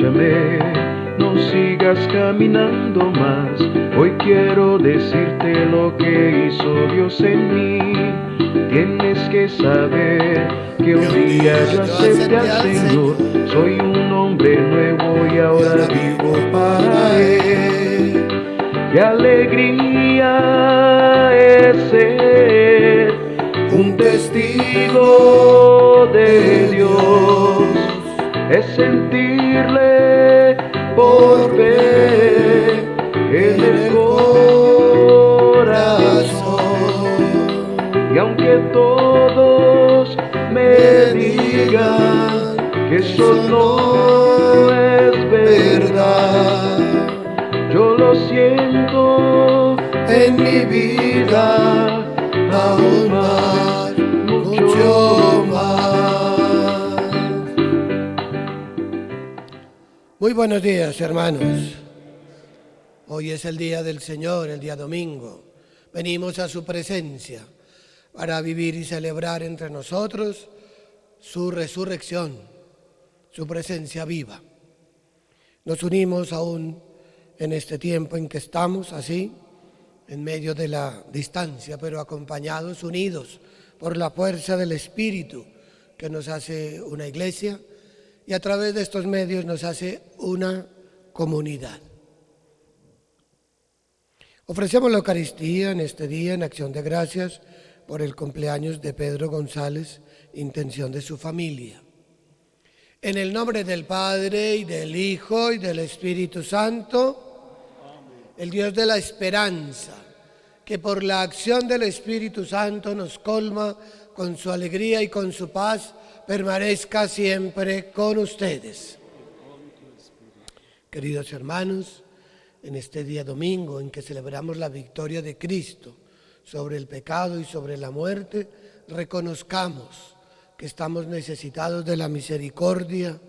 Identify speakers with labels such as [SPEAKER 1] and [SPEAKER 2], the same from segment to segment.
[SPEAKER 1] escúchame, no sigas caminando más. Hoy quiero decirte lo que hizo Dios en mí. Tienes que saber que un día yo acepté al Señor. Soy un hombre nuevo y ahora vivo para Él. ¡Qué alegría es ser un testigo de Dios! Es sentirle por fe en el corazón. Y aunque todos me digan que eso no es verdad, yo lo siento en mi vida aún más, mucho más.
[SPEAKER 2] Muy buenos días, hermanos. Hoy es el día del Señor, el día domingo. Venimos a su presencia para vivir y celebrar entre nosotros su resurrección, su presencia viva. Nos unimos aún en este tiempo en que estamos así, en medio de la distancia, pero acompañados, unidos por la fuerza del Espíritu que nos hace una iglesia y a través de estos medios nos hace una comunidad. Ofrecemos la Eucaristía en este día en acción de gracias por el cumpleaños de Pedro González, intención de su familia. En el nombre del Padre, y del Hijo, y del Espíritu Santo, el Dios de la esperanza, que por la acción del Espíritu Santo nos colma con su alegría y con su paz, permanezca siempre con ustedes. Queridos hermanos, en este día domingo en que celebramos la victoria de Cristo sobre el pecado y sobre la muerte, reconozcamos que estamos necesitados de la misericordia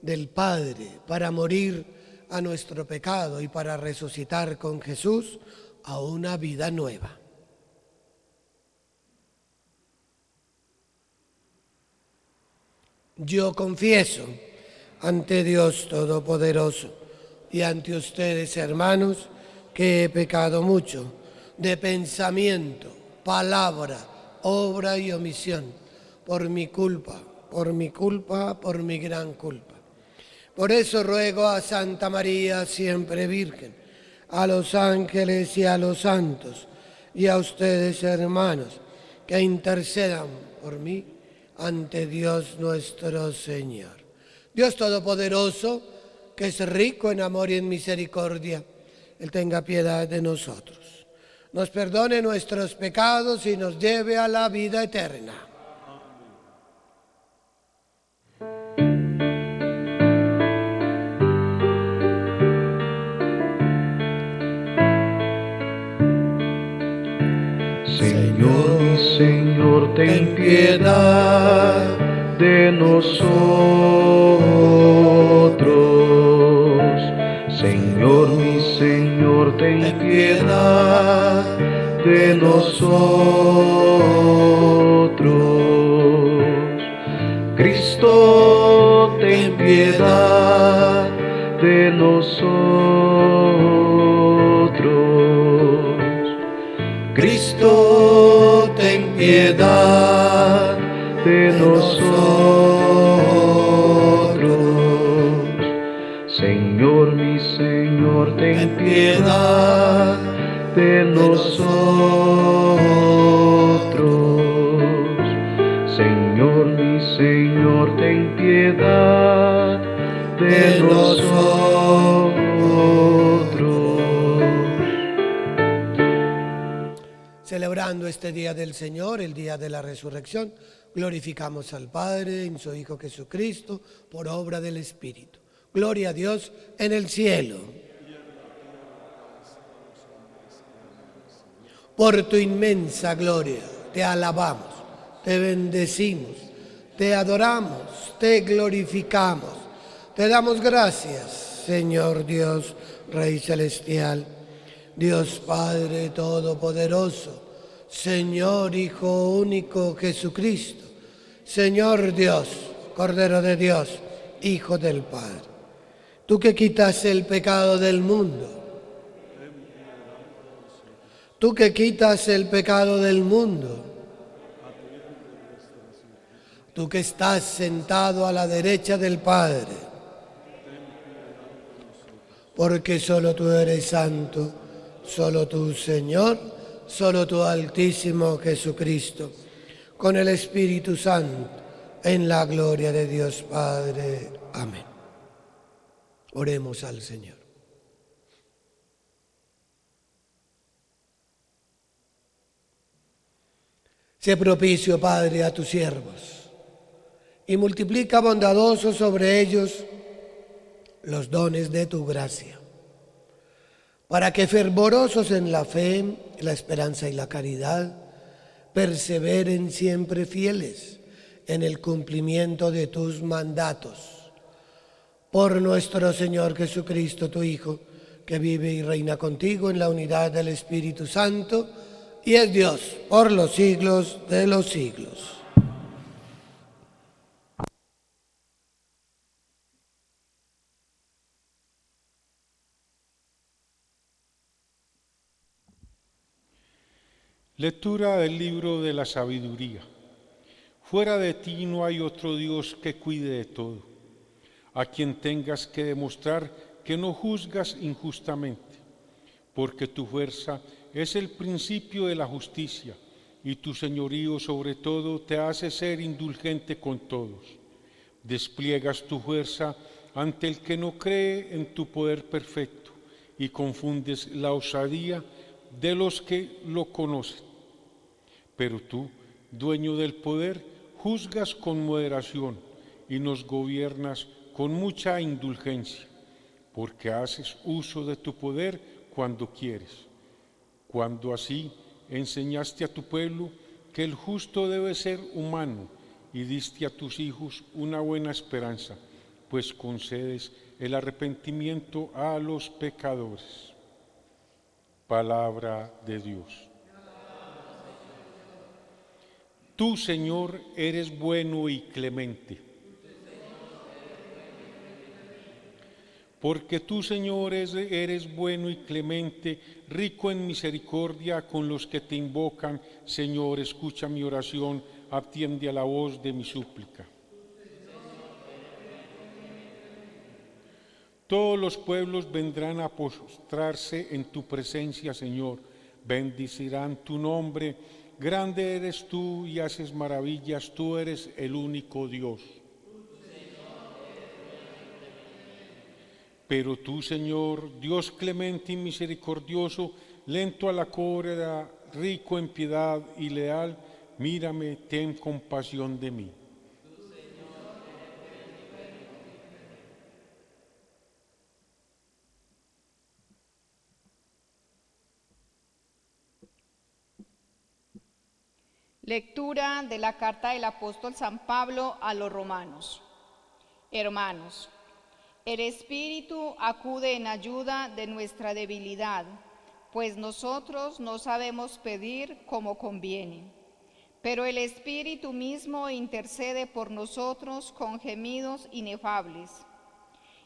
[SPEAKER 2] del Padre para morir a nuestro pecado y para resucitar con Jesús a una vida nueva. Yo confieso ante Dios Todopoderoso y ante ustedes, hermanos, que he pecado mucho de pensamiento, palabra, obra y omisión, por mi culpa, por mi gran culpa. Por eso ruego a Santa María, siempre Virgen, a los ángeles y a los santos, y a ustedes, hermanos, que intercedan por mí ante Dios nuestro Señor. Dios Todopoderoso, que es rico en amor y en misericordia, Él tenga piedad de nosotros, nos perdone nuestros pecados y nos lleve a la vida eterna.
[SPEAKER 1] Señor, mi Señor, ten piedad de nosotros. Señor, mi Señor, ten piedad de nosotros. Cristo, ten piedad de nosotros. Cristo, ten piedad de nosotros. Señor, mi Señor, ten piedad de nosotros. Señor, mi Señor, ten piedad de nosotros.
[SPEAKER 2] Celebrando este día del Señor, el día de la resurrección, glorificamos al Padre en su Hijo Jesucristo por obra del Espíritu. Gloria a Dios en el cielo. Por tu inmensa gloria te alabamos, te bendecimos, te adoramos, te glorificamos, te damos gracias, Señor Dios, Rey Celestial, Dios Padre Todopoderoso, Señor Hijo único Jesucristo, Señor Dios, Cordero de Dios, Hijo del Padre. Tú que quitas el pecado del mundo. Tú que quitas el pecado del mundo. Tú que estás sentado a la derecha del Padre. Porque solo tú eres santo, solo tú, Señor, solo tú, Altísimo Jesucristo, con el Espíritu Santo, en la gloria de Dios Padre. Amén. Oremos al Señor. Sé propicio, Padre, a tus siervos, y multiplica bondadoso sobre ellos los dones de tu gracia, para que fervorosos en la fe, la esperanza y la caridad, perseveren siempre fieles en el cumplimiento de tus mandatos. Por nuestro Señor Jesucristo, tu Hijo, que vive y reina contigo en la unidad del Espíritu Santo, y es Dios por los siglos de los siglos.
[SPEAKER 3] Lectura del libro de la sabiduría. Fuera de ti no hay otro Dios que cuide de todo, a quien tengas que demostrar que no juzgas injustamente, porque tu fuerza es el principio de la justicia y tu señorío sobre todo te hace ser indulgente con todos. Despliegas tu fuerza ante el que no cree en tu poder perfecto y confundes la osadía de los que lo conocen. Pero tú, dueño del poder, juzgas con moderación y nos gobiernas con mucha indulgencia, porque haces uso de tu poder cuando quieres. Cuando así enseñaste a tu pueblo que el justo debe ser humano y diste a tus hijos una buena esperanza, pues concedes el arrepentimiento a los pecadores. Palabra de Dios. Tú, Señor, eres bueno y clemente. Porque tú, Señor, eres bueno y clemente, rico en misericordia con los que te invocan. Señor, escucha mi oración, atiende a la voz de mi súplica. Todos los pueblos vendrán a postrarse en tu presencia, Señor. Bendecirán tu nombre. Grande eres tú y haces maravillas. Tú eres el único Dios. Pero tú, Señor, Dios clemente y misericordioso, lento a la cólera, rico en piedad y leal, mírame, ten compasión de mí.
[SPEAKER 4] Lectura de la carta del apóstol San Pablo a los romanos. Hermanos, el Espíritu acude en ayuda de nuestra debilidad, pues nosotros no sabemos pedir como conviene. Pero el Espíritu mismo intercede por nosotros con gemidos inefables.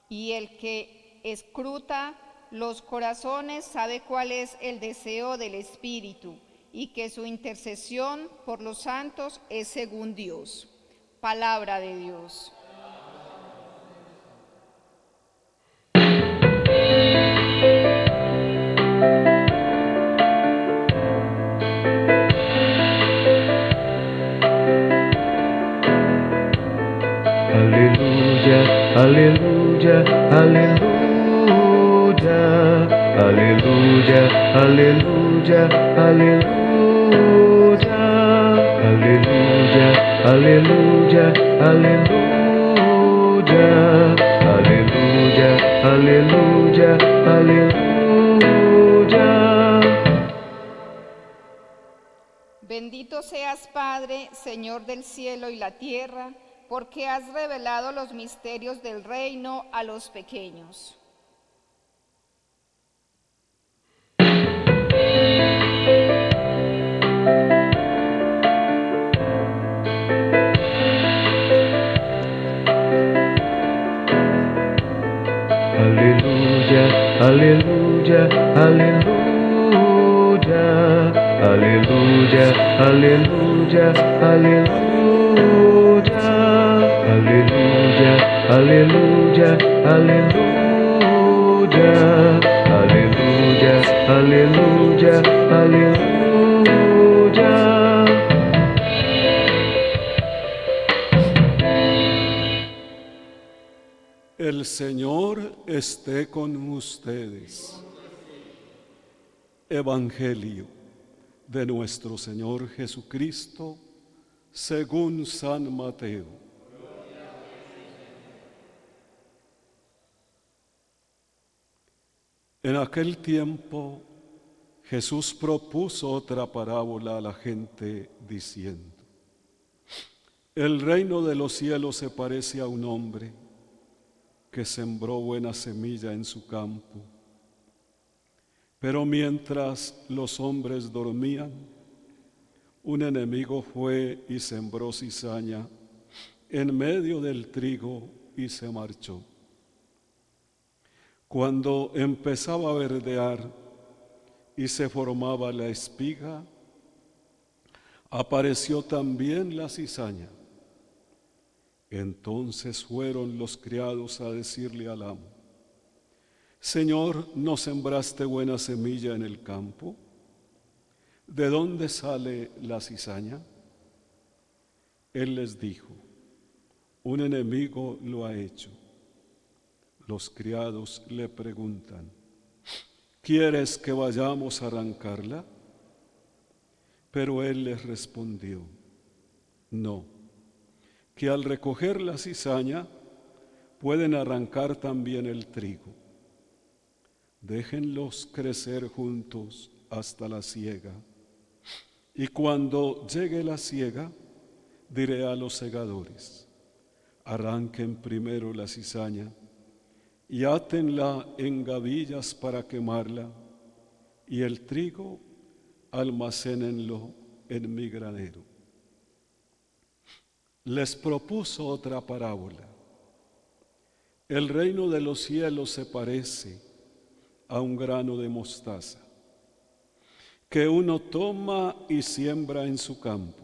[SPEAKER 4] Y el que escruta los corazones sabe cuál es el deseo del Espíritu, y que su intercesión por los santos es según Dios. Palabra de Dios.
[SPEAKER 1] Aleluya, aleluya, aleluya, aleluya, aleluya, aleluya, aleluya, aleluya, aleluya, aleluya, aleluya, aleluya.
[SPEAKER 4] Bendito seas, Padre, Señor del cielo y la tierra, porque has revelado los misterios del reino a los pequeños.
[SPEAKER 1] aleluya, aleluya, aleluya, aleluya, aleluya, aleluya, aleluya, aleluya, aleluya, aleluya.
[SPEAKER 5] El Señor esté con ustedes. Evangelio de nuestro Señor Jesucristo según San Mateo. En aquel tiempo Jesús propuso otra parábola a la gente diciendo: el reino de los cielos se parece a un hombre que sembró buena semilla en su campo. Pero mientras los hombres dormían, un enemigo fue y sembró cizaña en medio del trigo y se marchó. Cuando empezaba a verdear y se formaba la espiga, apareció también la cizaña. Entonces fueron los criados a decirle al amo: Señor, ¿no sembraste buena semilla en el campo? ¿De dónde sale la cizaña? Él les dijo: un enemigo lo ha hecho. Los criados le preguntan: ¿quieres que vayamos a arrancarla? Pero él les respondió: no, que al recoger la cizaña pueden arrancar también el trigo. Déjenlos crecer juntos hasta la siega. Y cuando llegue la siega, diré a los segadores: arranquen primero la cizaña y átenla en gavillas para quemarla, y el trigo almacénenlo en mi granero. Les propuso otra parábola. El reino de los cielos se parece a un grano de mostaza que uno toma y siembra en su campo.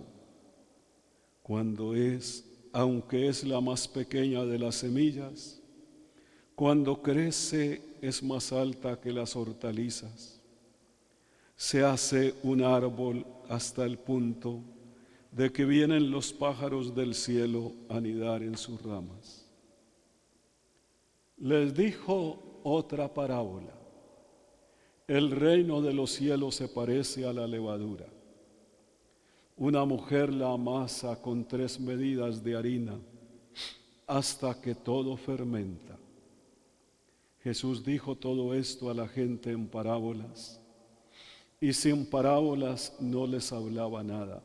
[SPEAKER 5] Aunque es la más pequeña de las semillas, cuando crece es más alta que las hortalizas. Se hace un árbol hasta el punto de que vienen los pájaros del cielo a anidar en sus ramas. Les dijo otra parábola. El reino de los cielos se parece a la levadura. Una mujer la amasa con 3 medidas de harina hasta que todo fermenta. Jesús dijo todo esto a la gente en parábolas, y sin parábolas no les hablaba nada,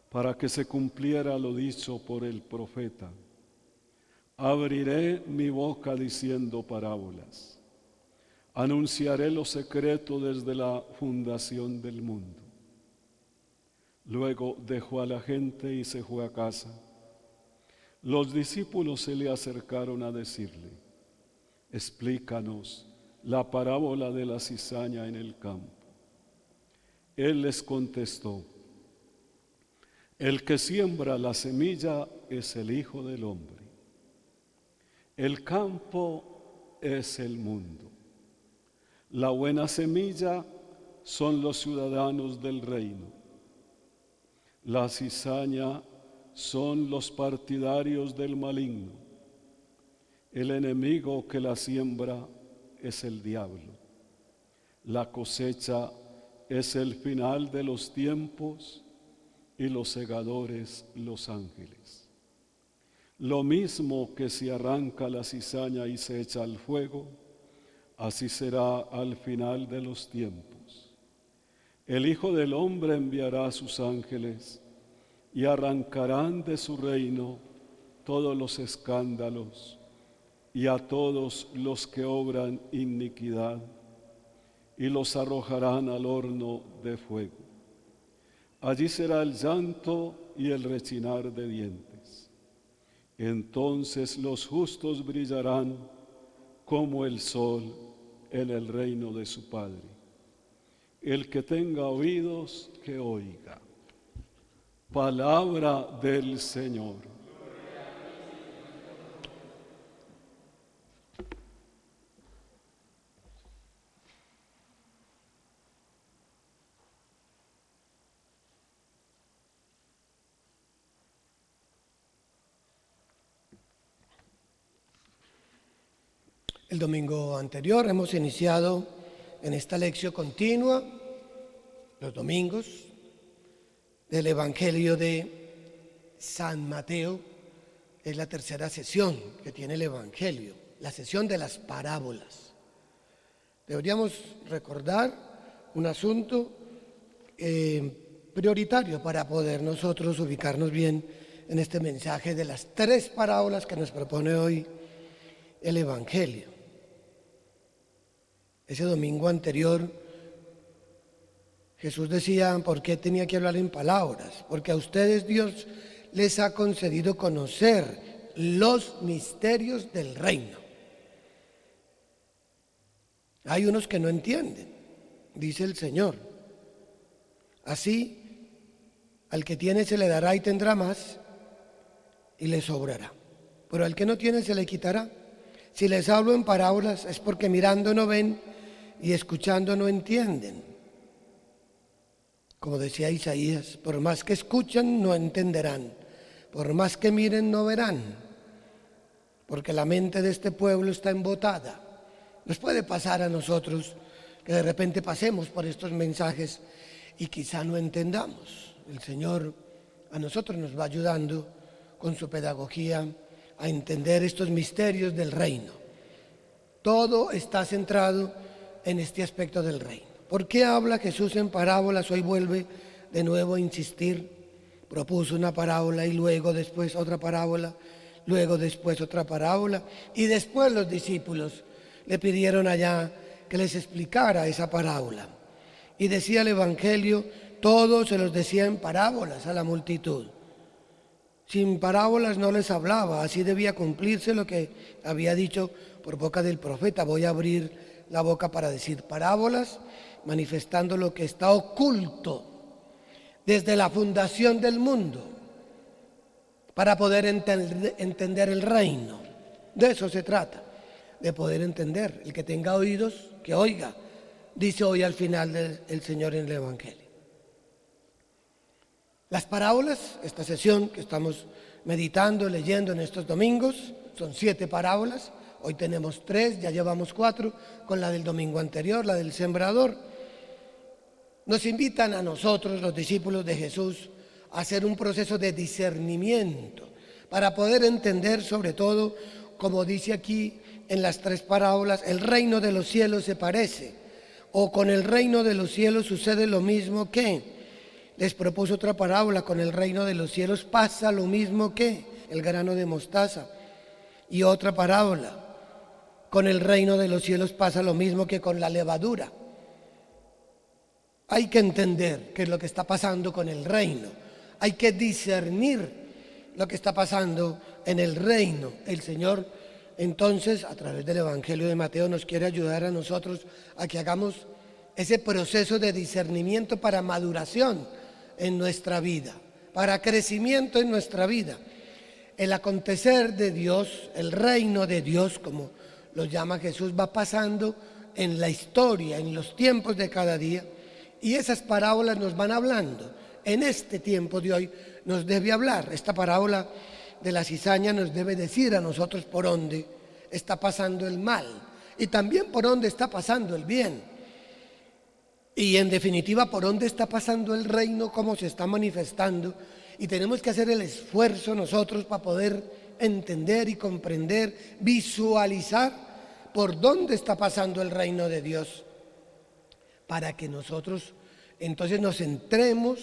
[SPEAKER 5] para que se cumpliera lo dicho por el profeta: abriré mi boca diciendo parábolas, anunciaré lo secreto desde la fundación del mundo. Luego dejó a la gente y se fue a casa. Los discípulos se le acercaron a decirle: explícanos la parábola de la cizaña en el campo. Él les contestó: el que siembra la semilla es el Hijo del Hombre. El campo es el mundo. La buena semilla son los ciudadanos del reino. La cizaña son los partidarios del maligno. El enemigo que la siembra es el diablo. La cosecha es el final de los tiempos y los segadores los ángeles. Lo mismo que si arranca la cizaña y se echa al fuego, así será al final de los tiempos. El Hijo del Hombre enviará a sus ángeles y arrancarán de su reino todos los escándalos y a todos los que obran iniquidad, y los arrojarán al horno de fuego. Allí será el llanto y el rechinar de dientes. Entonces los justos brillarán como el sol en el reino de su Padre. El que tenga oídos, que oiga. Palabra del Señor.
[SPEAKER 2] El domingo anterior hemos iniciado en esta lección continua, los domingos, del Evangelio de San Mateo. Es la tercera sesión que tiene el Evangelio, la sesión de las parábolas. Deberíamos recordar un asunto prioritario para poder nosotros ubicarnos bien en este mensaje de las tres parábolas que nos propone hoy el Evangelio. Ese domingo anterior Jesús decía, ¿por qué tenía que hablar en palabras? Porque a ustedes Dios les ha concedido conocer los misterios del reino. Hay unos que no entienden, dice el Señor. Así, al que tiene se le dará y tendrá más, y le sobrará. Pero al que no tiene se le quitará. Si les hablo en parábolas es porque mirando no ven y escuchando no entienden. Como decía Isaías, por más que escuchen no entenderán, por más que miren no verán, porque la mente de este pueblo está embotada. Nos puede pasar a nosotros que de repente pasemos por estos mensajes y quizá no entendamos. El Señor a nosotros nos va ayudando con su pedagogía a entender estos misterios del reino. Todo está centrado en este aspecto del reino. ¿Por qué habla Jesús en parábolas? Hoy vuelve de nuevo a insistir. Propuso una parábola y luego después otra parábola, luego después otra parábola, y después los discípulos le pidieron allá que les explicara esa parábola. Y decía el Evangelio, todo se los decía en parábolas a la multitud. Sin parábolas no les hablaba, así debía cumplirse lo que había dicho por boca del profeta. Voy a abrir la boca para decir parábolas, manifestando lo que está oculto desde la fundación del mundo, para poder entender el reino. De eso se trata, de poder entender. El que tenga oídos, que oiga, dice hoy al final el Señor en el Evangelio. Las parábolas, esta sesión que estamos meditando, leyendo en estos domingos, son 7 parábolas. Hoy tenemos 3, ya llevamos 4, con la del domingo anterior, la del sembrador. Nos invitan a nosotros, los discípulos de Jesús, a hacer un proceso de discernimiento para poder entender, sobre todo, como dice aquí en las 3 parábolas, el reino de los cielos se parece, o con el reino de los cielos sucede lo mismo que. Les propuso otra parábola, con el reino de los cielos pasa lo mismo que el grano de mostaza. Y otra parábola, con el reino de los cielos pasa lo mismo que con la levadura. Hay que entender qué es lo que está pasando con el reino. Hay que discernir lo que está pasando en el reino. El Señor, entonces, a través del Evangelio de Mateo, nos quiere ayudar a nosotros a que hagamos ese proceso de discernimiento para maduración en nuestra vida, para crecimiento en nuestra vida. El acontecer de Dios, el reino de Dios, como lo llama Jesús, va pasando en la historia, en los tiempos de cada día, y esas parábolas nos van hablando. En este tiempo de hoy nos debe hablar. Esta parábola de la cizaña nos debe decir a nosotros por dónde está pasando el mal y también por dónde está pasando el bien. Y en definitiva, por dónde está pasando el reino, cómo se está manifestando. Y tenemos que hacer el esfuerzo nosotros para poder entender y comprender, visualizar por dónde está pasando el reino de Dios, para que nosotros entonces nos centremos,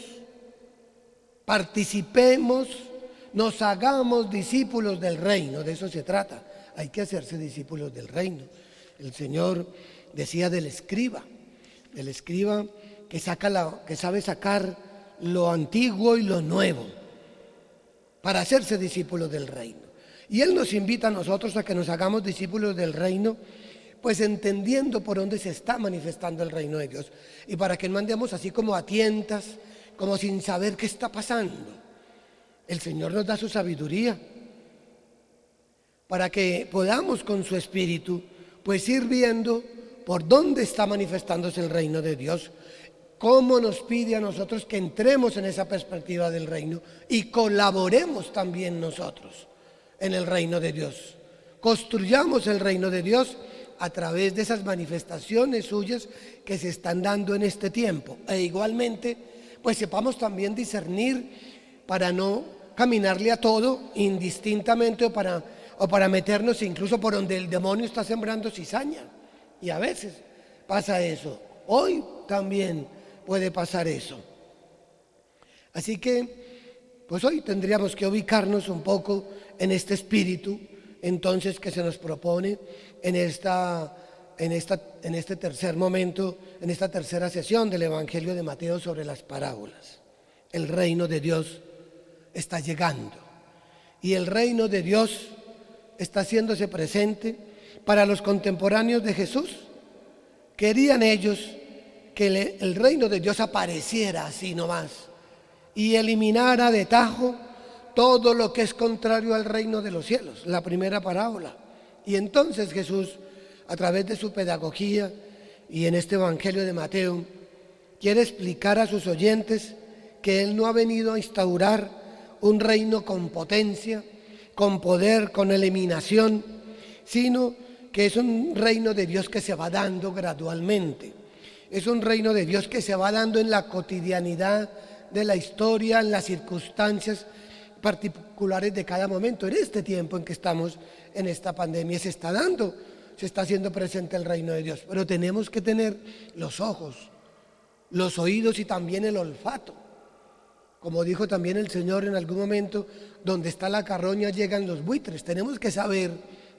[SPEAKER 2] participemos, nos hagamos discípulos del reino. De eso se trata. Hay que hacerse discípulos del reino. El Señor decía del escriba que sabe sacar lo antiguo y lo nuevo para hacerse discípulos del reino. Y Él nos invita a nosotros a que nos hagamos discípulos del reino pues entendiendo por dónde se está manifestando el reino de Dios, y para que no andemos así como a tientas, como sin saber qué está pasando. El Señor nos da su sabiduría para que podamos con su Espíritu pues ir viendo por dónde está manifestándose el reino de Dios, cómo nos pide a nosotros que entremos en esa perspectiva del reino y colaboremos también nosotros en el reino de Dios. Construyamos el reino de Dios a través de esas manifestaciones suyas que se están dando en este tiempo. E igualmente, pues sepamos también discernir para no caminarle a todo indistintamente o para meternos incluso por donde el demonio está sembrando cizaña. Y a veces pasa eso. Hoy también puede pasar eso. Así que, pues hoy tendríamos que ubicarnos un poco en este espíritu, entonces, que se nos propone en este tercer momento, en esta tercera sesión del Evangelio de Mateo sobre las parábolas. El reino de Dios está llegando y el reino de Dios está haciéndose presente para los contemporáneos de Jesús. Querían ellos que el reino de Dios apareciera así nomás y eliminara de tajo todo lo que es contrario al reino de los cielos, la primera parábola. Y entonces Jesús, a través de su pedagogía y en este Evangelio de Mateo, quiere explicar a sus oyentes que Él no ha venido a instaurar un reino con potencia, con poder, con eliminación, sino que es un reino de Dios que se va dando gradualmente. Es un reino de Dios que se va dando en la cotidianidad de la historia, en las circunstancias particulares de cada momento. En este tiempo en que estamos en esta pandemia se está dando, se está haciendo presente el reino de Dios. Pero tenemos que tener los ojos, los oídos y también el olfato. Como dijo también el Señor en algún momento, donde está la carroña llegan los buitres. Tenemos que saber,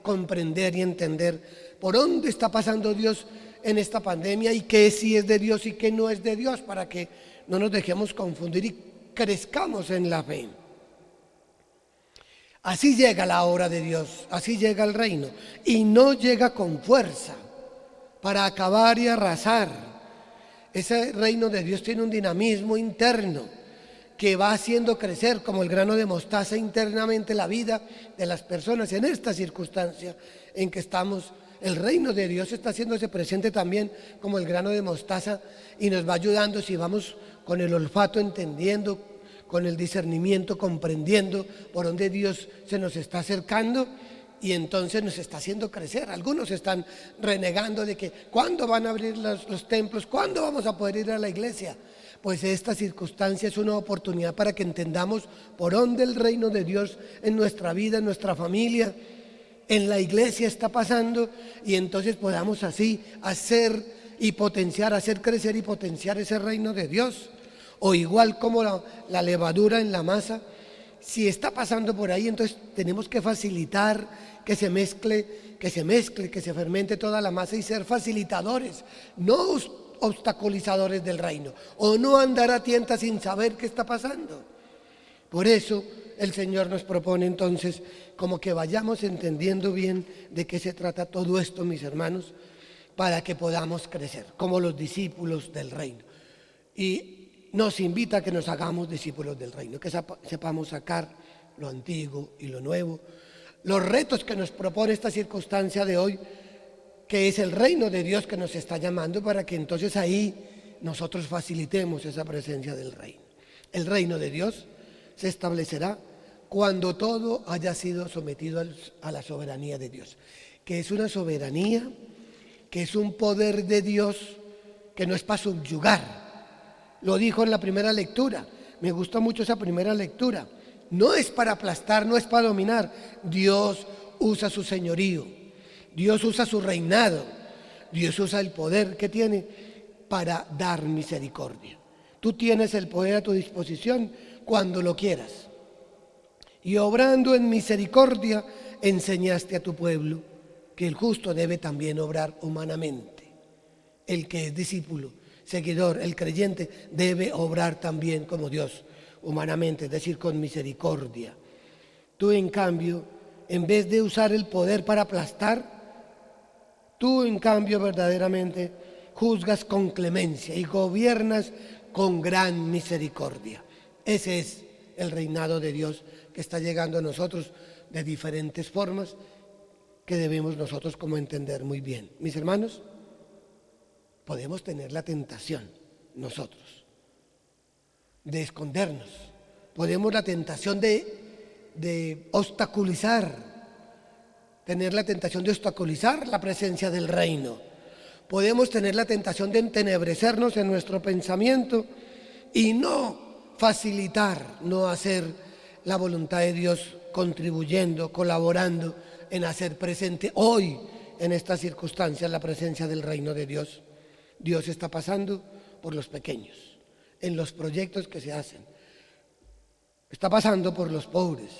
[SPEAKER 2] comprender y entender por dónde está pasando Dios en esta pandemia y qué sí es de Dios y qué no es de Dios, para que no nos dejemos confundir y crezcamos en la fe. Así llega la obra de Dios, así llega el reino, y no llega con fuerza para acabar y arrasar. Ese reino de Dios tiene un dinamismo interno que va haciendo crecer como el grano de mostaza internamente la vida de las personas. En esta circunstancia en que estamos, el reino de Dios está haciéndose presente también como el grano de mostaza y nos va ayudando si vamos con el olfato entendiendo, con el discernimiento comprendiendo por dónde Dios se nos está acercando, y entonces nos está haciendo crecer. Algunos están renegando de que ¿cuándo van a abrir los templos? ¿Cuándo vamos a poder ir a la iglesia? Pues esta circunstancia es una oportunidad para que entendamos por dónde el reino de Dios en nuestra vida, en nuestra familia, en la iglesia está pasando, y entonces podamos así hacer y potenciar, hacer crecer y potenciar ese reino de Dios. O igual como la levadura en la masa, si está pasando por ahí, entonces tenemos que facilitar que se mezcle, que se fermente toda la masa y ser facilitadores, no obstaculizadores del reino, o no andar a tientas sin saber qué está pasando. Por eso el Señor nos propone entonces como que vayamos entendiendo bien de qué se trata todo esto, mis hermanos, para que podamos crecer como los discípulos del reino. Y nos invita a que nos hagamos discípulos del reino, que sepamos sacar lo antiguo y lo nuevo, los retos que nos propone esta circunstancia de hoy, que es el reino de Dios que nos está llamando, para que entonces ahí nosotros facilitemos esa presencia del reino. El reino de Dios se establecerá cuando todo haya sido sometido a la soberanía de Dios, que es una soberanía, que es un poder de Dios que no es para subyugar. Lo dijo en la primera lectura, me gustó mucho esa primera lectura. No es para aplastar, no es para dominar. Dios usa su señorío, Dios usa su reinado, Dios usa el poder que tiene para dar misericordia. Tú tienes el poder a tu disposición cuando lo quieras. Y obrando en misericordia, enseñaste a tu pueblo que el justo debe también obrar humanamente. El que es discípulo, seguidor, el creyente, debe obrar también como Dios, humanamente, es decir, con misericordia. Tú, en cambio, en vez de usar el poder para aplastar, Tú, en cambio, verdaderamente juzgas con clemencia y gobiernas con gran misericordia. Ese es el reinado de Dios que está llegando a nosotros de diferentes formas que debemos nosotros como entender muy bien. Mis hermanos, podemos tener la tentación nosotros de escondernos. Podemos la tentación de obstaculizar, tener la tentación de obstaculizar la presencia del reino. Podemos tener la tentación de entenebrecernos en nuestro pensamiento y no facilitar, no hacer la voluntad de Dios contribuyendo, colaborando en hacer presente hoy en estas circunstancias la presencia del reino de Dios. Dios está pasando por los pequeños, en los proyectos que se hacen. Está pasando por los pobres,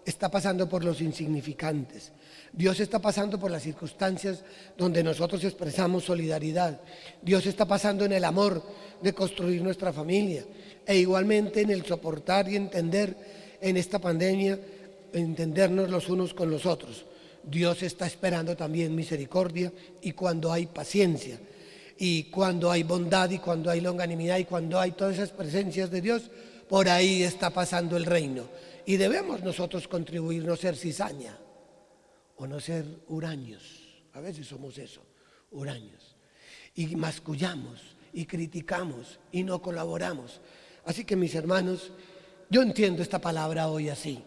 [SPEAKER 2] está pasando por los insignificantes. Dios está pasando por las circunstancias donde nosotros expresamos solidaridad. Dios está pasando en el amor de construir nuestra familia e igualmente en el soportar y entender en esta pandemia, entendernos los unos con los otros. Dios está esperando también misericordia, y cuando hay paciencia y cuando hay bondad y cuando hay longanimidad y cuando hay todas esas presencias de Dios, por ahí está pasando el reino. Y debemos nosotros contribuir, no ser cizaña o no ser huraños. A veces somos eso, huraños. Y mascullamos y criticamos y no colaboramos. Así que, mis hermanos, yo entiendo esta palabra hoy así.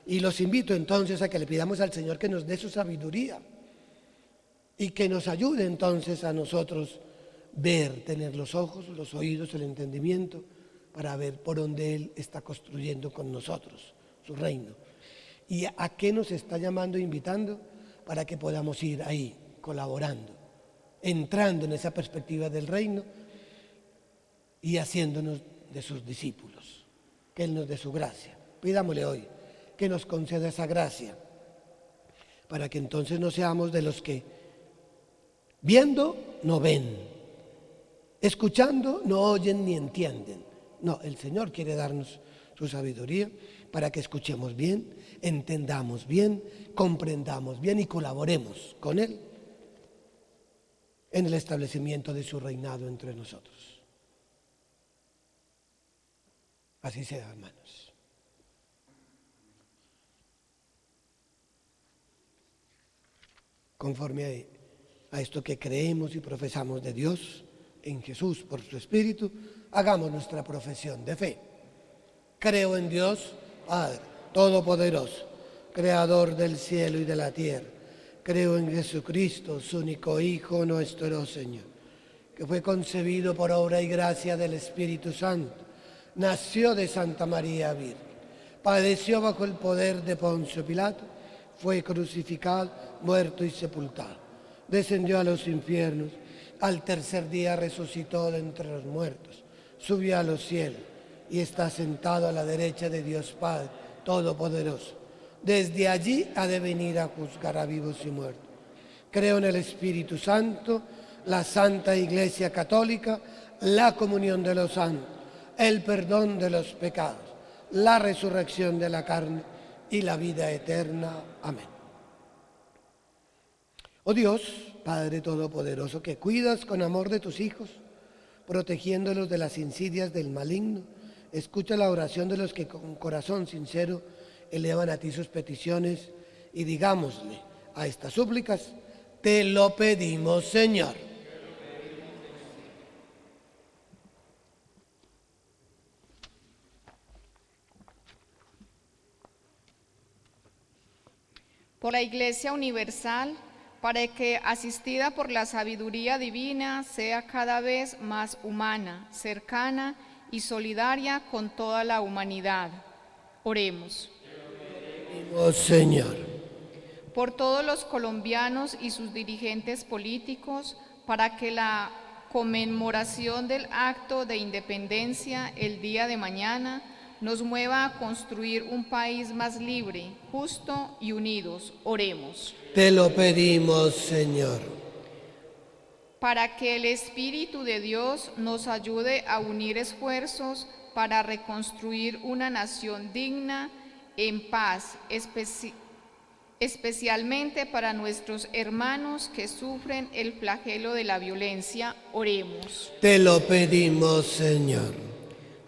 [SPEAKER 2] Y los invito entonces a que le pidamos al Señor que nos dé su sabiduría y que nos ayude entonces a nosotros ver, tener los ojos, los oídos, el entendimiento para ver por dónde Él está construyendo con nosotros su reino. ¿Y a qué nos está llamando e invitando? Para que podamos ir ahí, colaborando, entrando en esa perspectiva del reino y haciéndonos de sus discípulos. Que Él nos dé su gracia. Pidámosle hoy que nos conceda esa gracia, para que entonces no seamos de los que viendo no ven, escuchando no oyen ni entienden. No, el Señor quiere darnos su sabiduría para que escuchemos bien, entendamos bien, comprendamos bien y colaboremos con Él en el establecimiento de su reinado entre nosotros. Así sea, hermanos. Conforme a esto que creemos y profesamos de Dios, en Jesús, por su Espíritu, hagamos nuestra profesión de fe. Creo en Dios, Padre Todopoderoso, Creador del cielo y de la tierra. Creo en Jesucristo, su único Hijo, nuestro Señor, que fue concebido por obra y gracia del Espíritu Santo, nació de Santa María Virgen, padeció bajo el poder de Poncio Pilato, fue crucificado, muerto y sepultado, descendió a los infiernos, al tercer día resucitó de entre los muertos, subió a los cielos y está sentado a la derecha de Dios Padre Todopoderoso. Desde allí ha de venir a juzgar a vivos y muertos. Creo en el Espíritu Santo, la Santa Iglesia Católica, la comunión de los santos, el perdón de los pecados, la resurrección de la carne y la vida eterna. Amén. Oh Dios, Padre Todopoderoso, que cuidas con amor de tus hijos, protegiéndolos de las insidias del maligno, escucha la oración de los que con corazón sincero elevan a ti sus peticiones y digámosle a estas súplicas: te lo pedimos, Señor.
[SPEAKER 4] Por la Iglesia Universal, para que, asistida por la sabiduría divina, sea cada vez más humana, cercana y solidaria con toda la humanidad. Oremos.
[SPEAKER 2] Oh Señor.
[SPEAKER 4] Por todos los colombianos y sus dirigentes políticos, para que la conmemoración del acto de independencia el día de mañana nos mueva a construir un país más libre, justo y unidos. Oremos.
[SPEAKER 2] Te lo pedimos, Señor.
[SPEAKER 4] Para que el Espíritu de Dios nos ayude a unir esfuerzos para reconstruir una nación digna, en paz, especialmente para nuestros hermanos que sufren el flagelo de la violencia. Oremos.
[SPEAKER 2] Te lo pedimos, Señor.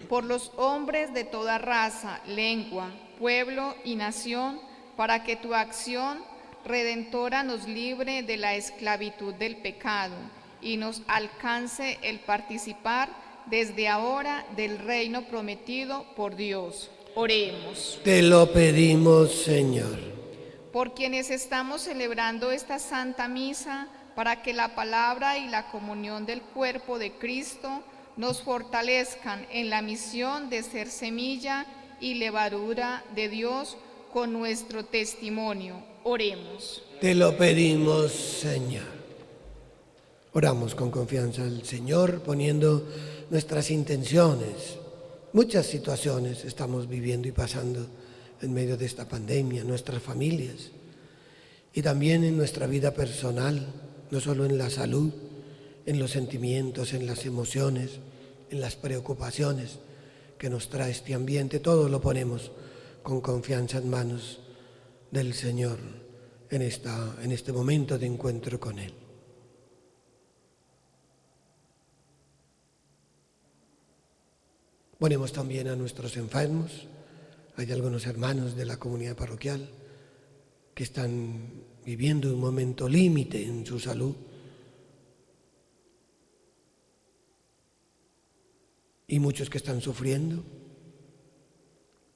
[SPEAKER 4] Por los hombres de toda raza, lengua, pueblo y nación, para que tu acción redentora nos libre de la esclavitud del pecado y nos alcance el participar desde ahora del reino prometido por Dios. Oremos.
[SPEAKER 2] Te lo pedimos, Señor.
[SPEAKER 4] Por quienes estamos celebrando esta Santa Misa, para que la palabra y la comunión del cuerpo de Cristo nos fortalezcan en la misión de ser semilla y levadura de Dios con nuestro testimonio. Oremos.
[SPEAKER 2] Te lo pedimos, Señor. Oramos con confianza al Señor, poniendo nuestras intenciones. Muchas situaciones estamos viviendo y pasando en medio de esta pandemia, nuestras familias, y también en nuestra vida personal, no solo en la salud, en los sentimientos, en las emociones, en las preocupaciones que nos trae este ambiente. Todo lo ponemos con confianza en manos del Señor en este momento de encuentro con Él. Ponemos también a nuestros enfermos. Hay algunos hermanos de la comunidad parroquial que están viviendo un momento límite en su salud. Y muchos que están sufriendo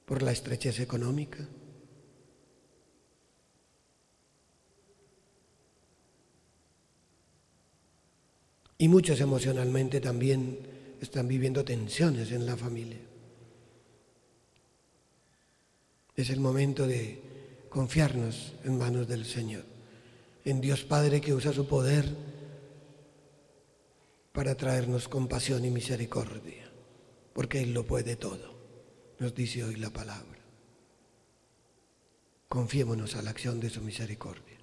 [SPEAKER 2] por la estrechez económica. Y muchos emocionalmente también están viviendo tensiones en la familia. Es el momento de confiarnos en manos del Señor, en Dios Padre que usa su poder para traernos compasión y misericordia, porque Él lo puede todo, nos dice hoy la palabra. Confiémonos a la acción de su misericordia.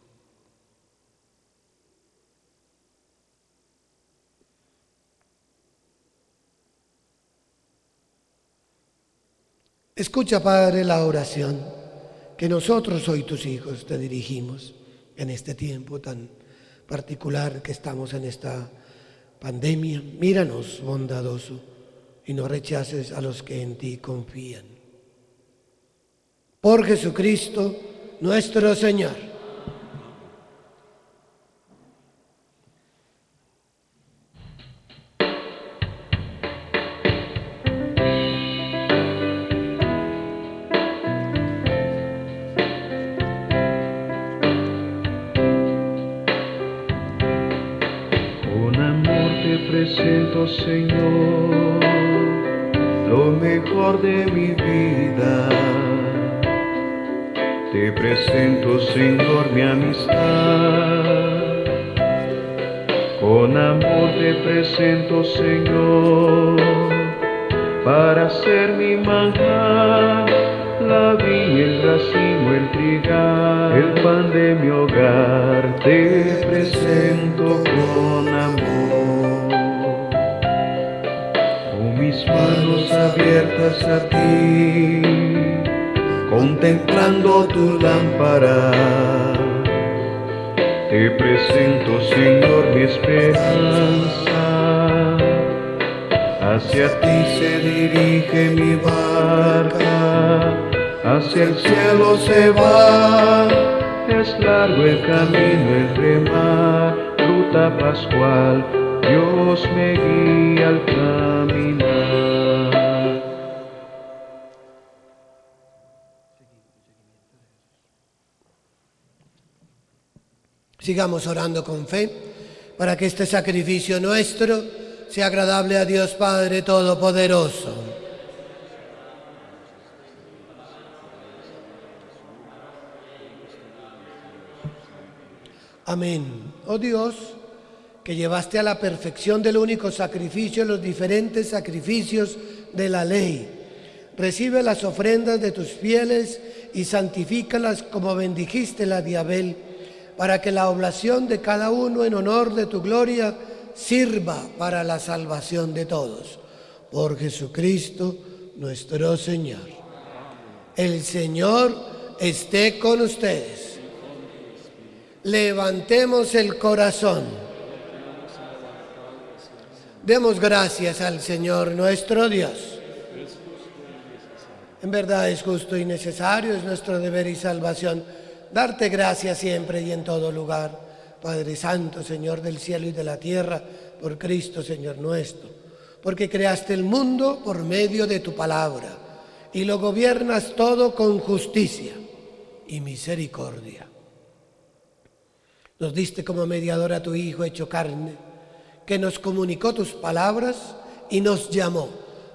[SPEAKER 2] Escucha, Padre, la oración que nosotros, hoy tus hijos, te dirigimos en este tiempo tan particular que estamos en esta pandemia. Míranos, bondadoso, y no rechaces a los que en ti confían. Por Jesucristo, nuestro Señor.
[SPEAKER 1] Presento, Señor, lo mejor de mi vida. Te presento, Señor, mi amistad. Con amor te presento, Señor, para ser mi manjar, la viña, el racimo, el trigal, el pan de mi hogar. Te presento con amor. Mis manos abiertas a ti, contemplando tu lámpara. Te presento, Señor, mi esperanza. Hacia ti se dirige mi barca, hacia el cielo se va. Es largo el camino, el remar, ruta pascual. Dios me guía al caminar.
[SPEAKER 2] Sigamos orando con fe para que este sacrificio nuestro sea agradable a Dios Padre Todopoderoso. Amén. Oh Dios, que llevaste a la perfección del único sacrificio los diferentes sacrificios de la ley. Recibe las ofrendas de tus fieles y santifícalas como bendijiste la de Abel, para que la oblación de cada uno en honor de tu gloria sirva para la salvación de todos. Por Jesucristo nuestro Señor. El Señor esté con ustedes. Levantemos el corazón. Demos gracias al Señor nuestro Dios. En verdad es justo y necesario, es nuestro deber y salvación, darte gracias siempre y en todo lugar, Padre Santo, Señor del cielo y de la tierra, por Cristo, Señor nuestro, porque creaste el mundo por medio de tu palabra y lo gobiernas todo con justicia y misericordia. Nos diste como mediador a tu Hijo hecho carne, que nos comunicó tus palabras y nos llamó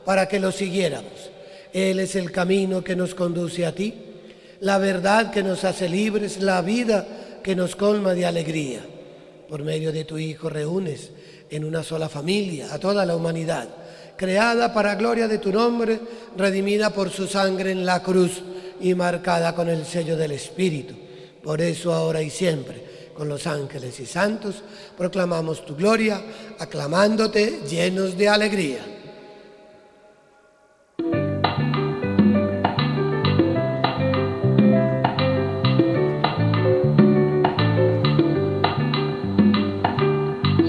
[SPEAKER 2] para que lo siguiéramos. Él es el camino que nos conduce a ti, la verdad que nos hace libres, la vida que nos colma de alegría. Por medio de tu Hijo reúnes en una sola familia a toda la humanidad, creada para gloria de tu nombre, redimida por su sangre en la cruz y marcada con el sello del Espíritu. Por eso ahora y siempre, con los ángeles y santos, proclamamos tu gloria, aclamándote llenos de alegría.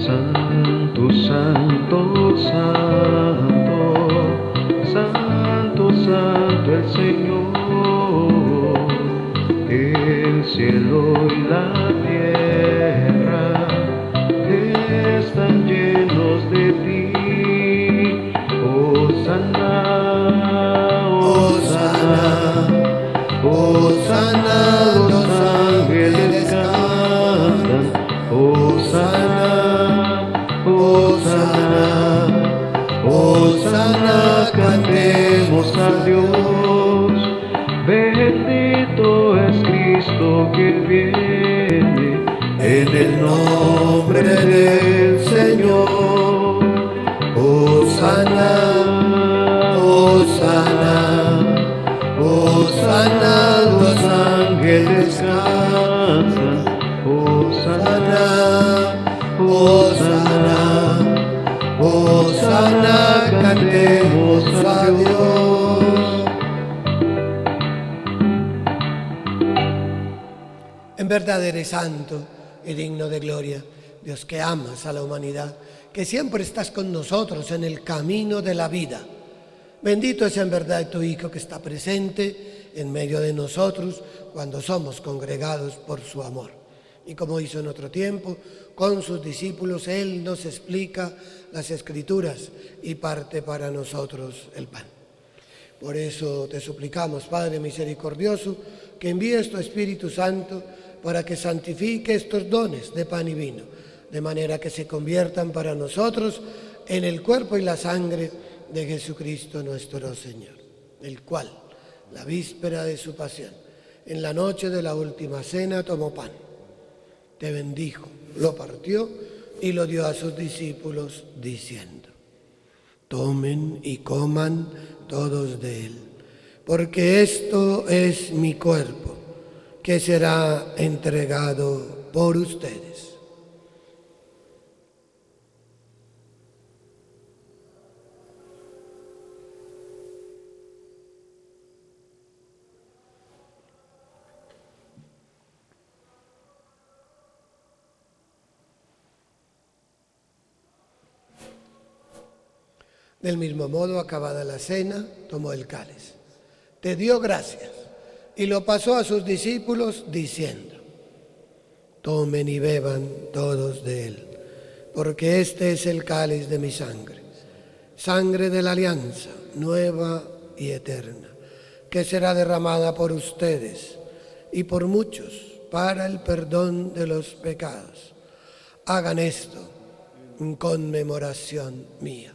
[SPEAKER 1] Santo, santo, santo, santo el Señor, el cielo y la tierra están llenos de ti. Hosana, hosana, hosana, los ángeles cantan. Hosana, hosana, hosana, cantemos a Dios. Bendito es Cristo que viene en el nombre del Señor. Hosana, hosana, hosana, los ángeles cantan. Hosana, hosana, hosana, cantemos a Dios.
[SPEAKER 2] En verdad eres santo y digno de gloria, Dios que amas a la humanidad, que siempre estás con nosotros en el camino de la vida. Bendito es en verdad tu Hijo que está presente en medio de nosotros cuando somos congregados por su amor. Y como hizo en otro tiempo, con sus discípulos, Él nos explica las Escrituras y parte para nosotros el pan. Por eso te suplicamos, Padre misericordioso, que envíes tu Espíritu Santo para que santifique estos dones de pan y vino, de manera que se conviertan para nosotros en el cuerpo y la sangre de Jesucristo nuestro Señor, el cual, la víspera de su pasión, en la noche de la última cena, tomó pan, te bendijo, lo partió y lo dio a sus discípulos, diciendo: tomen y coman todos de él, porque esto es mi cuerpo, que será entregado por ustedes. Del mismo modo, acabada la cena, tomó el cáliz, te dio gracias y lo pasó a sus discípulos diciendo: tomen y beban todos de él, porque este es el cáliz de mi sangre, sangre de la alianza nueva y eterna, que será derramada por ustedes y por muchos para el perdón de los pecados. Hagan esto en conmemoración mía.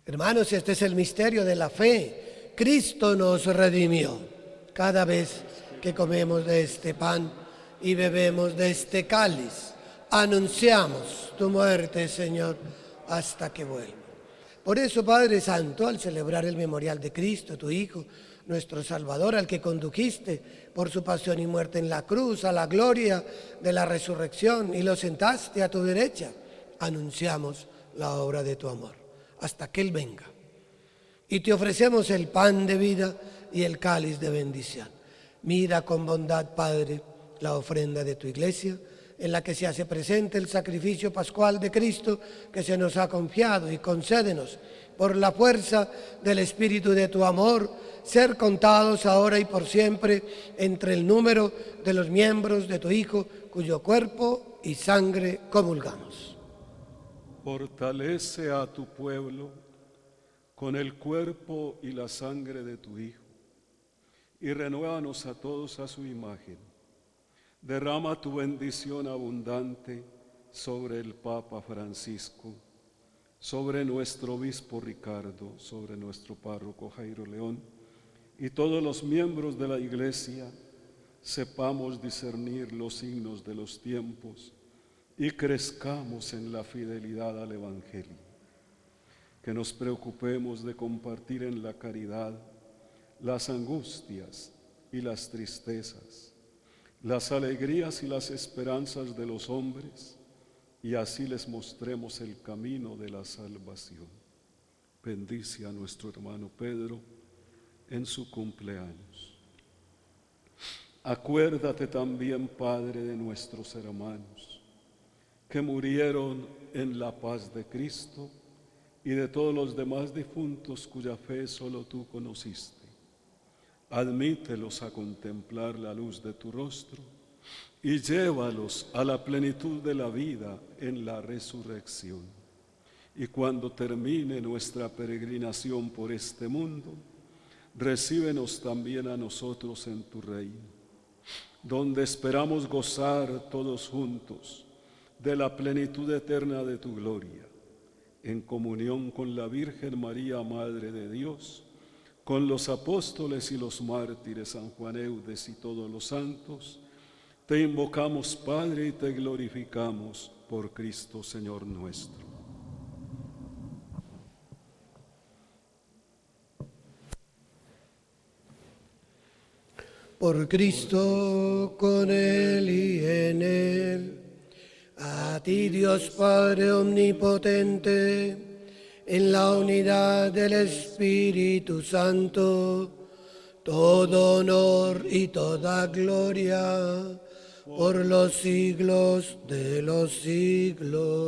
[SPEAKER 2] Hermanos, este es el misterio de la fe. Cristo nos redimió. Cada vez que comemos de este pan y bebemos de este cáliz, anunciamos tu muerte, Señor, hasta que vuelva. Por eso, Padre Santo, al celebrar el memorial de Cristo, tu Hijo, nuestro Salvador, al que condujiste por su pasión y muerte en la cruz, a la gloria de la resurrección, y lo sentaste a tu derecha, anunciamos la obra de tu amor, hasta que Él venga. Y te ofrecemos el pan de vida y el cáliz de bendición. Mira con bondad, Padre, la ofrenda de tu Iglesia, en la que se hace presente el sacrificio pascual de Cristo que se nos ha confiado, y concédenos, por la fuerza del Espíritu de tu amor, ser contados ahora y por siempre entre el número de los miembros de tu Hijo, cuyo cuerpo y sangre comulgamos.
[SPEAKER 5] Fortalece a tu pueblo con el cuerpo y la sangre de tu Hijo, y renuévanos a todos a su imagen. Derrama tu bendición abundante sobre el Papa Francisco, sobre nuestro obispo Ricardo, sobre nuestro párroco Jairo León y todos los miembros de la Iglesia. Sepamos discernir los signos de los tiempos y crezcamos en la fidelidad al Evangelio. Que nos preocupemos de compartir en la caridad las angustias y las tristezas, las alegrías y las esperanzas de los hombres, y así les mostremos el camino de la salvación. Bendice a nuestro hermano Pedro en su cumpleaños. Acuérdate también, Padre, de nuestros hermanos que murieron en la paz de Cristo y de todos los demás difuntos cuya fe solo tú conociste. Admítelos a contemplar la luz de tu rostro y llévalos a la plenitud de la vida en la resurrección. Y cuando termine nuestra peregrinación por este mundo, recíbenos también a nosotros en tu reino, donde esperamos gozar todos juntos de la plenitud eterna de tu gloria, en comunión con la Virgen María, Madre de Dios, con los apóstoles y los mártires, San Juan Eudes y todos los santos. Te invocamos, Padre, y te glorificamos por Cristo, Señor nuestro.
[SPEAKER 2] Por Cristo, con Él y en Él, a ti, Dios Padre omnipotente, en la unidad del Espíritu Santo, todo honor y toda gloria por los siglos de los siglos.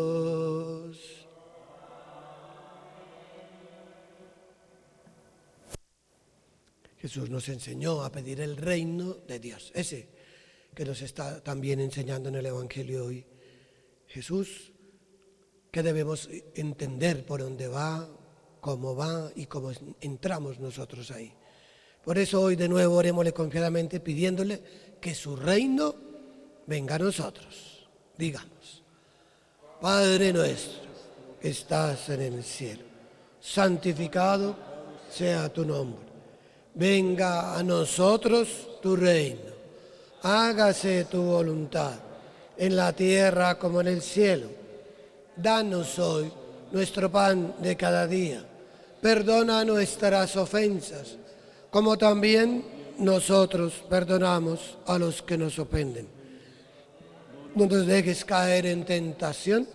[SPEAKER 2] Jesús nos enseñó a pedir el reino de Dios, ese que nos está también enseñando en el Evangelio hoy. Jesús, que debemos entender por dónde va y cómo entramos nosotros ahí. Por eso hoy de nuevo orémosle confiadamente pidiéndole que su reino venga a nosotros. Digamos: Padre nuestro que estás en el cielo, santificado sea tu nombre. Venga a nosotros tu reino. Hágase tu voluntad, en la tierra como en el cielo. Danos hoy nuestro pan de cada día. Perdona nuestras ofensas, como también nosotros perdonamos a los que nos ofenden. No nos dejes caer en tentación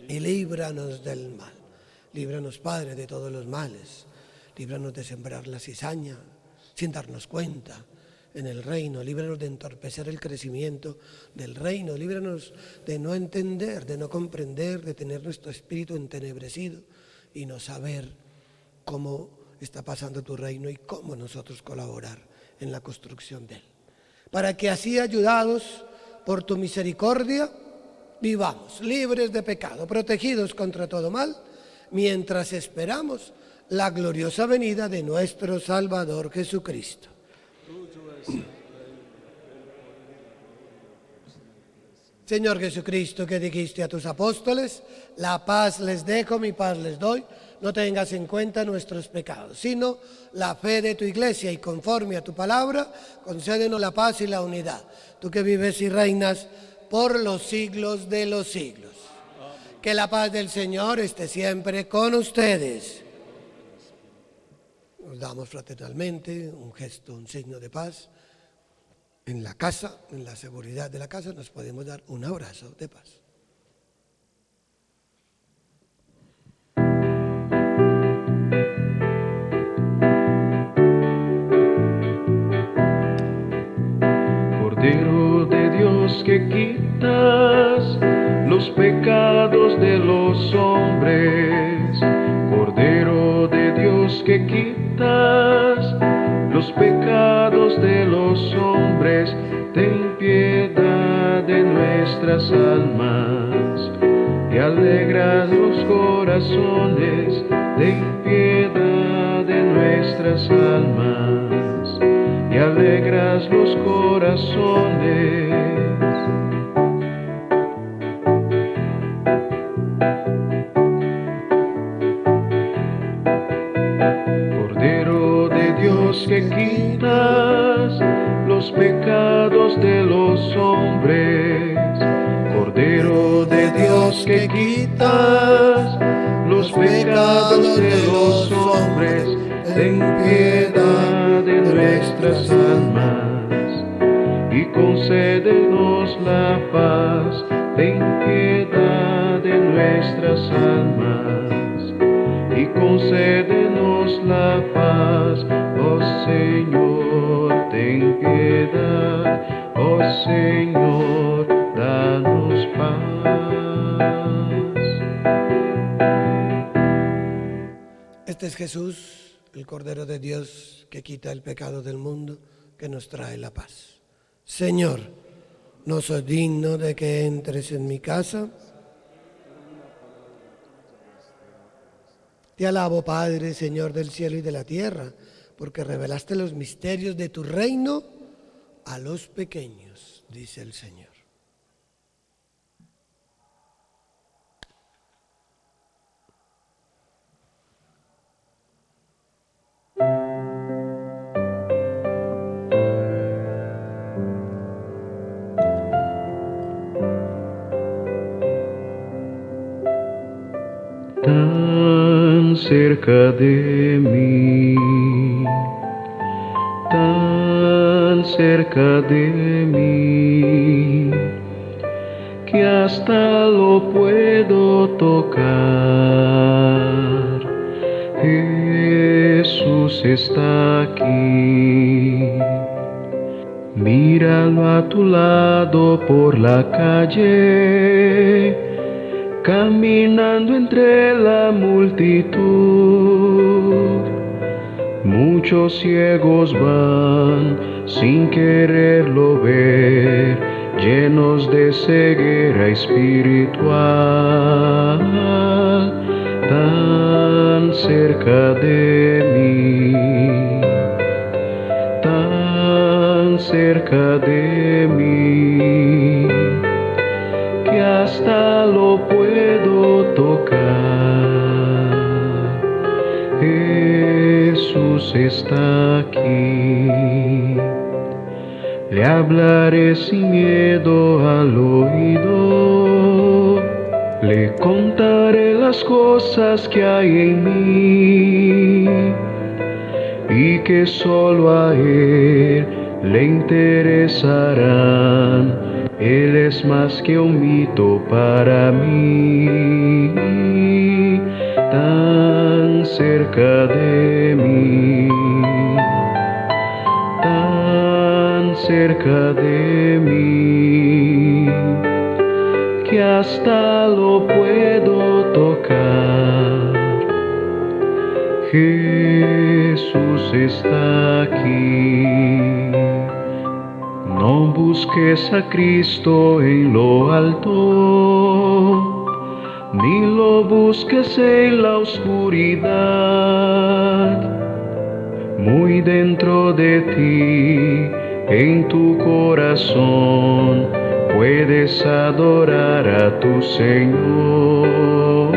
[SPEAKER 2] y líbranos del mal. Líbranos, Padre, de todos los males. Líbranos de sembrar la cizaña sin darnos cuenta en el reino. Líbranos de entorpecer el crecimiento del reino. Líbranos de no entender, de no comprender, de tener nuestro espíritu entenebrecido y no saber cómo está pasando tu reino y cómo nosotros colaborar en la construcción de él. Para que así, ayudados por tu misericordia, vivamos libres de pecado, protegidos contra todo mal, mientras esperamos la gloriosa venida de nuestro Salvador Jesucristo. Señor Jesucristo, que dijiste a tus apóstoles: la paz les dejo, mi paz les doy, no tengas en cuenta nuestros pecados, sino la fe de tu Iglesia, y conforme a tu palabra, concédenos la paz y la unidad. Tú que vives y reinas por los siglos de los siglos. Que la paz del Señor esté siempre con ustedes. Nos damos fraternalmente un gesto, un signo de paz. En la casa, en la seguridad de la casa, nos podemos dar un abrazo de paz.
[SPEAKER 1] Cordero de Dios que quitas los pecados de los hombres, Cordero de Dios que quitas los pecados de los hombres, ten piedad de nuestras almas y alegra los corazones, ten piedad de nuestras almas y alegras los corazones. Cordero de Dios que quitas los pecados de los hombres, Cordero de Dios que quitas los pecados de los hombres, ten piedad de nuestras almas y concédenos la paz, ten piedad de nuestras almas y concédenos la paz, oh Señor, ten piedad, oh Señor, danos paz.
[SPEAKER 2] Este es Jesús, el Cordero de Dios que quita el pecado del mundo, que nos trae la paz. Señor, no soy digno de que entres en mi casa. Te alabo, Padre, Señor del cielo y de la tierra, porque revelaste los misterios de tu reino a los pequeños, dice el Señor.
[SPEAKER 1] Tan cerca de mí, tan cerca de mí, que hasta lo puedo tocar. Jesús está aquí. Míralo a tu lado por la calle, caminando entre la multitud. Muchos ciegos van sin quererlo ver, llenos de ceguera espiritual. Tan cerca de mí, tan cerca de mí, que hasta lo puedo tocar. Jesús está aquí. Le hablaré sin miedo al oído, le contaré las cosas que hay en mí y que solo a Él le interesarán. Él es más que un mito para mí, tan cerca de mí, tan cerca de mí, que hasta lo puedo tocar. Jesús está aquí. No busques a Cristo en lo alto, ni lo busques en la oscuridad. Muy dentro de ti, en tu corazón, puedes adorar a tu Señor.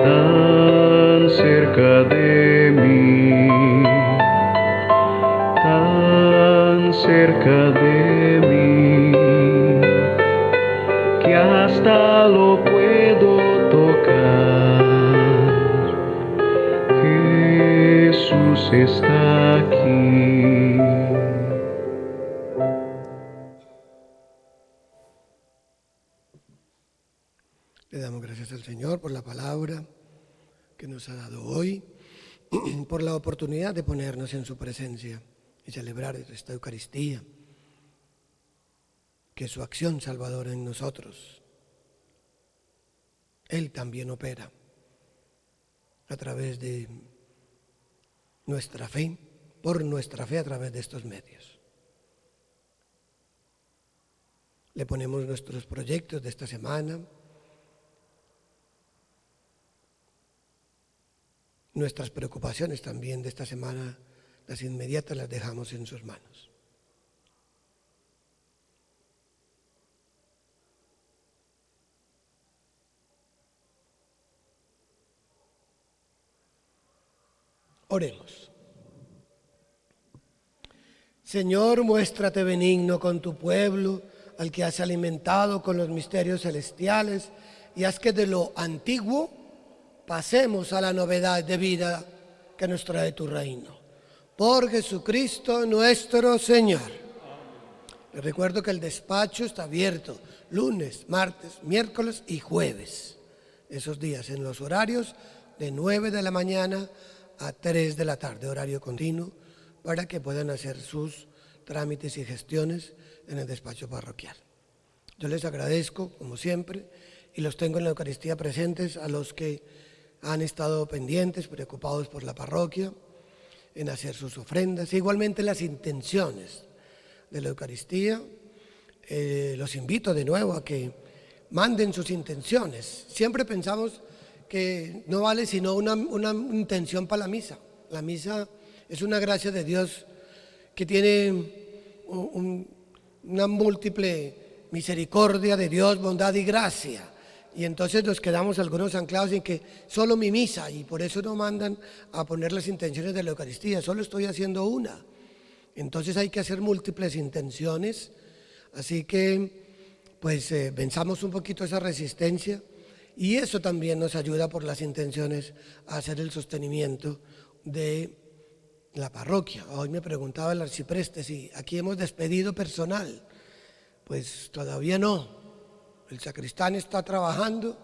[SPEAKER 1] Tan cerca de mí, tan cerca de mí, que hasta lo puedo Jesús está aquí.
[SPEAKER 2] Le damos gracias al Señor por la palabra que nos ha dado hoy, por la oportunidad de ponernos en su presencia y celebrar esta Eucaristía, que es su acción salvadora en nosotros. Él también opera a través de nuestra fe, por nuestra fe a través de estos medios. Le ponemos nuestros proyectos de esta semana, nuestras preocupaciones también de esta semana, las inmediatas las dejamos en sus manos. Oremos. Señor, muéstrate benigno con tu pueblo, al que has alimentado con los misterios celestiales, y haz que de lo antiguo pasemos a la novedad de vida que nos trae tu reino. Por Jesucristo nuestro Señor. Les recuerdo que el despacho está abierto lunes, martes, miércoles y jueves. Esos días en los horarios de 9 de la mañana a 3 de la tarde, horario continuo, para que puedan hacer sus trámites y gestiones en el despacho parroquial. Yo les agradezco, como siempre, y los tengo en la Eucaristía presentes a los que han estado pendientes, preocupados por la parroquia, en hacer sus ofrendas, igualmente las intenciones de la Eucaristía. Los invito de nuevo a que manden sus intenciones. Siempre pensamos que no vale sino una intención para la misa. La misa es una gracia de Dios que tiene una múltiple misericordia de Dios, bondad y gracia. Y entonces nos quedamos algunos anclados en que solo mi misa, y por eso no mandan a poner las intenciones de la Eucaristía, solo estoy haciendo una. Entonces hay que hacer múltiples intenciones, así que pues venzamos un poquito esa resistencia, y eso también nos ayuda por las intenciones a hacer el sostenimiento de la parroquia. Hoy me preguntaba el arcipreste si aquí hemos despedido personal. Pues todavía no. El sacristán está trabajando,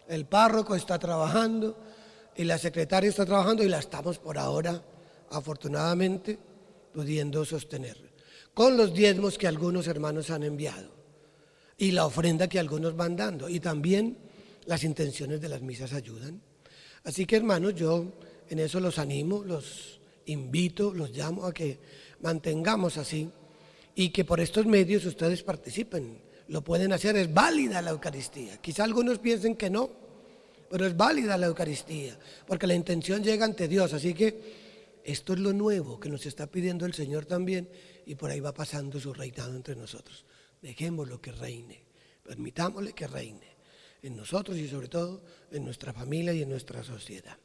[SPEAKER 2] el párroco está trabajando y la secretaria está trabajando, y la estamos por ahora, afortunadamente, pudiendo sostener, con los diezmos que algunos hermanos han enviado y la ofrenda que algunos van dando, y también las intenciones de las misas ayudan. Así que, hermanos, yo en eso los animo, los invito, los llamo a que mantengamos así, y que por estos medios ustedes participen. Lo pueden hacer, es válida la Eucaristía. Quizá algunos piensen que no, pero es válida la Eucaristía, porque la intención llega ante Dios. Así que esto es lo nuevo que nos está pidiendo el Señor también, y por ahí va pasando su reinado entre nosotros. Dejémoslo que reine, permitámosle que reine en nosotros y sobre todo en nuestra familia y en nuestra sociedad.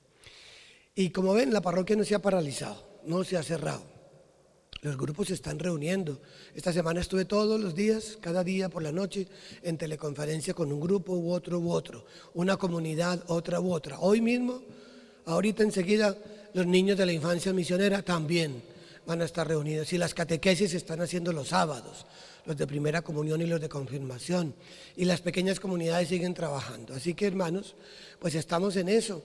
[SPEAKER 2] Y como ven, la parroquia no se ha paralizado, no se ha cerrado. Los grupos se están reuniendo. Esta semana estuve todos los días, cada día por la noche, en teleconferencia con un grupo u otro, una comunidad, otra u otra. Hoy mismo, ahorita enseguida, los niños de la infancia misionera también van a estar reunidos. Y las catequesis se están haciendo los sábados, los de primera comunión y los de confirmación. Y las pequeñas comunidades siguen trabajando. Así que, hermanos, pues estamos en eso.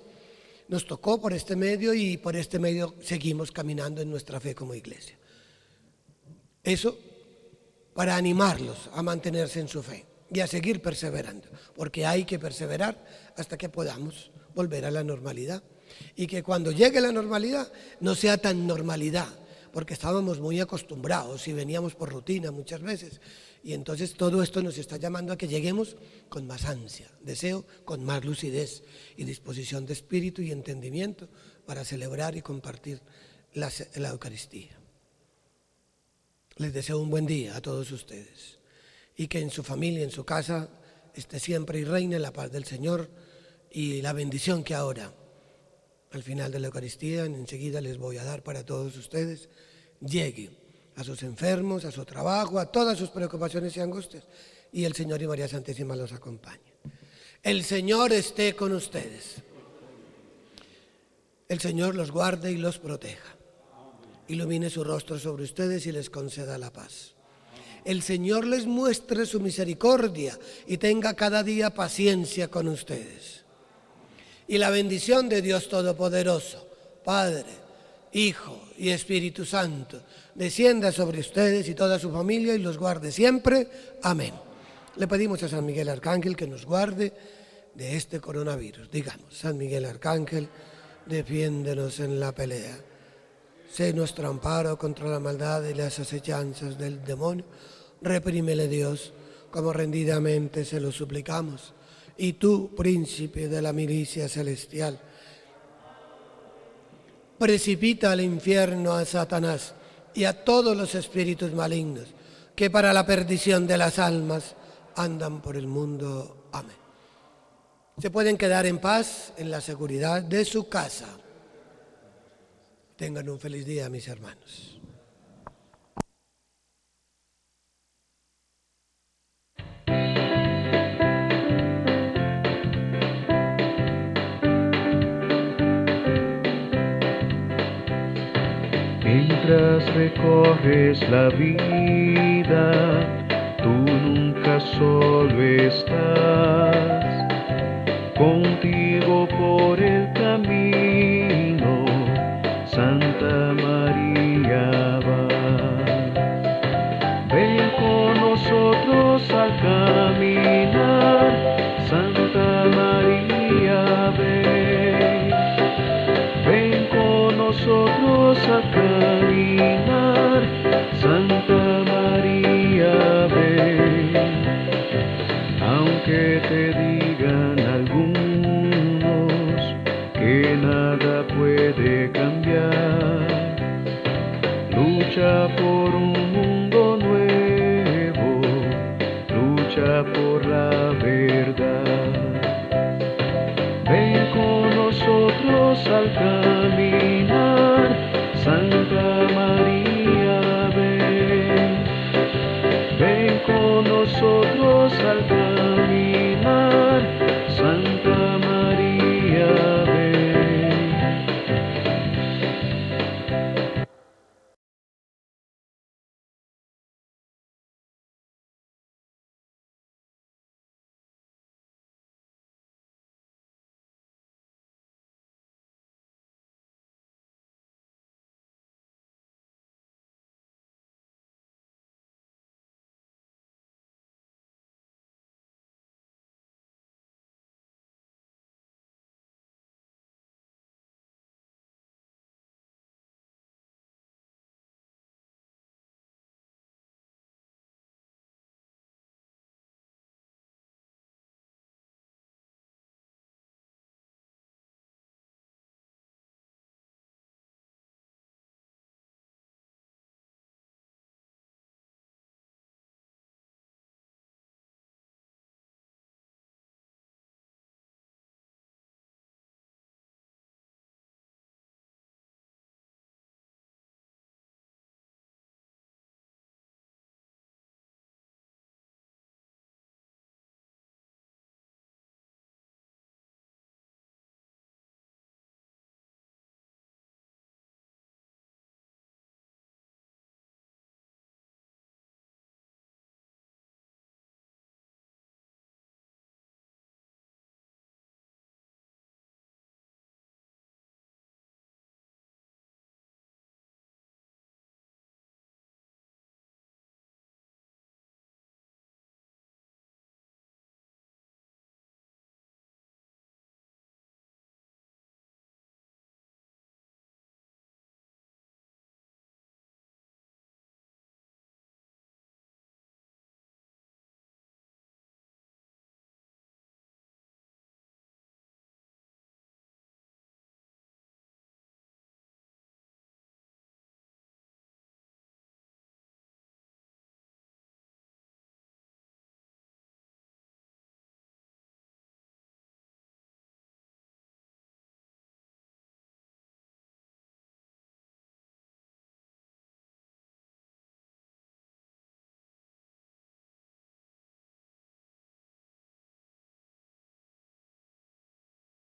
[SPEAKER 2] Nos tocó por este medio, y por este medio seguimos caminando en nuestra fe como iglesia. Eso para animarlos a mantenerse en su fe y a seguir perseverando, porque hay que perseverar hasta que podamos volver a la normalidad, y que cuando llegue la normalidad no sea tan normalidad, porque estábamos muy acostumbrados y veníamos por rutina muchas veces, y entonces todo esto nos está llamando a que lleguemos con más ansia, deseo, con más lucidez y disposición de espíritu y entendimiento para celebrar y compartir la Eucaristía. Les deseo un buen día a todos ustedes, y que en su familia, en su casa, esté siempre y reine la paz del Señor, y la bendición que ahora, al final de la Eucaristía, enseguida les voy a dar para todos ustedes, llegue a sus enfermos, a su trabajo, a todas sus preocupaciones y angustias, y el Señor y María Santísima los acompañen. El Señor esté con ustedes. El Señor los guarde y los proteja. Ilumine su rostro sobre ustedes y les conceda la paz. El Señor les muestre su misericordia y tenga cada día paciencia con ustedes. Y la bendición de Dios Todopoderoso, Padre, Hijo y Espíritu Santo, descienda sobre ustedes y toda su familia y los guarde siempre. Amén. Le pedimos a San Miguel Arcángel que nos guarde de este coronavirus. Digamos, San Miguel Arcángel, defiéndenos en la pelea. Sé nuestro amparo contra la maldad y las acechanzas del demonio. Reprímele, Dios, como rendidamente se lo suplicamos. Y tú, príncipe de la milicia celestial, precipita al infierno a Satanás y a todos los espíritus malignos que para la perdición de las almas andan por el mundo. Amén. Se pueden quedar en paz en la seguridad de su casa. Tengan un feliz día, mis hermanos.
[SPEAKER 1] Mientras recorres la vida, tú nunca solo estás. Contigo por el camino, Santa María va. Ven con nosotros al caminar, Santa María, ven. Ven con nosotros al caminar, Santa María, ven. Aunque te digan algunos que nada puede cambiar, lucha por un mundo nuevo, lucha por la verdad. Ven con nosotros al caminar, Santa María, ven. Ven con nosotros al caminar.